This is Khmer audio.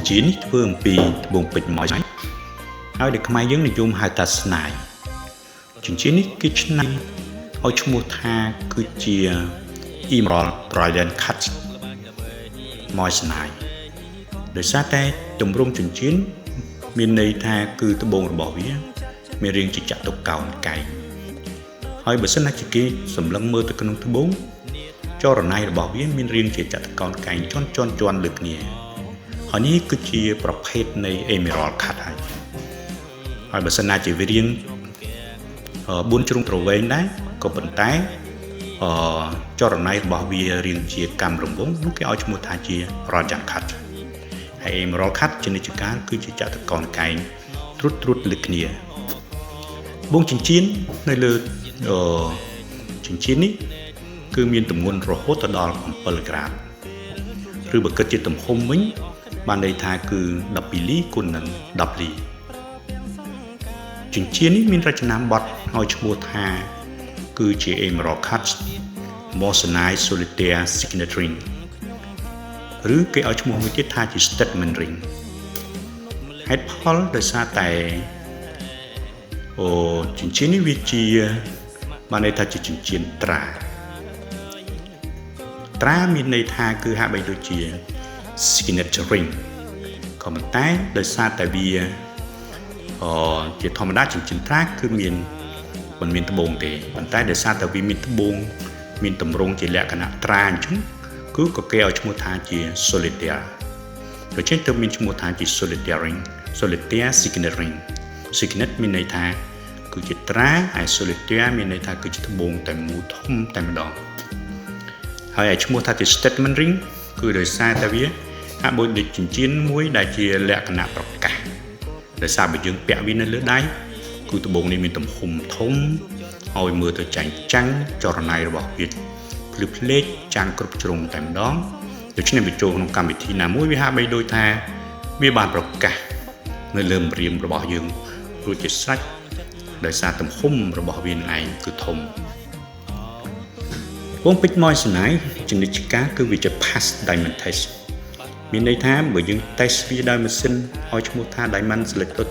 Chỉ ní phương vì buồn bịch mọi trái nói được mai dưỡng này dùng hai ta này chỉ ní cái này ở trong một tha cứ chia Emerald Brilliant Cut mọi này để sát đây trồng rong chuyển chiến miền này tha cứ tập bồn bỏ vía miền riêng chỉ chặt tục cầu cày hỏi bữa sáng nay chỉ kia sầm lăng mơ từ con thứ 4 cho rồi này bỏ vía miền riêng chỉ chặt cầu cày chọn được nhẹ họ ní cứ chiaประเภทใน Emerald Cut ហើយបើសិនណាជាវារៀង4ជ្រុងប្រវែងដែរក៏ប៉ុន្តែចរណៃរបស់វារៀងជាកម្មរង្វង់នោះគេឲ្យឈ្មោះថាជា Brilliant Cut ហើយ Emerald Cut ជានិច្ចកាលគឺជាចតុកោណកែងត្រួតលើគ្នាបងចិញ្ចៀននៅលើចិញ្ចៀននេះគឺមានទម្ងន់រហូតដល់7ក្រាមឬបើគិតជាទំហំវិញបានន័យថាគឺ12លីគុណនឹង10លីចិញ្ចៀននេះមានរចនាបថឲ្យឈ្មោះថាគឺជា Emerald Cut Moissanite Solitaire Signet Ring ឬគេឲ្យឈ្មោះមួយទៀតថាជា Statement Ring ហេតុផលដោយសារតែចិញ្ចៀននេះវាជាបានន័យថាជាចិញ្ចៀនត្រាមានន័យថាគឺហាក់បីដូចជា Signet Ring ក៏ប៉ុន្តែដោយសារតែវាជាធម្មតាចិញ្ចៀនត្រាគឺមិនមានត្បូងទេប៉ុន្តែដោយសារតែវាមានត្បូងមានទម្រង់ជាលក្ខណៈត្រាអញ្ចឹងគឺក៏គេឲ្យឈ្មោះថាជា Solitaire ដូច្នេះទើបមានឈ្មោះថាជា Solitaire Ring Solitaire Signet Ring Signet មានន័យថាគឺជាត្រាហើយ Solitaire មានន័យថាគឺជាត្បូងតែមួយធំតែម្ដងហើយឲ្យឈ្មោះថាជា Statement Ring គឺដោយសារតែវាហាក់ដូចចិញ្ចៀនមួយដែលជាលក្ខណៈប្រកាសដោយសារបើយើងពាក់វានៅលើដៃគឺត្បូងនេះមានទំហំធំឲ្យមើលទៅចាញ់ចាំងចរណៃរបស់វាភ្លឺភ្លេចចាំងគ្រប់ជ្រុងតែម្ដងដូច្នេះវាចូលក្នុងកម្មវិធីណាមួយវាហាក់បីដូចថាវាបានប្រកាសនៅលើម្រាមរបស់យើងរួចជាស្រេចដោយសារទំហំរបស់វានឹងឯងគឺធំវងពេជ្រ Moissanite ជានិច្ចកាលគឺវាជា Pass Diamond Test មានន័យថាបើយើង test វាដោយម៉ាស៊ីនឲ្យឈ្មោះថា Diamond Selector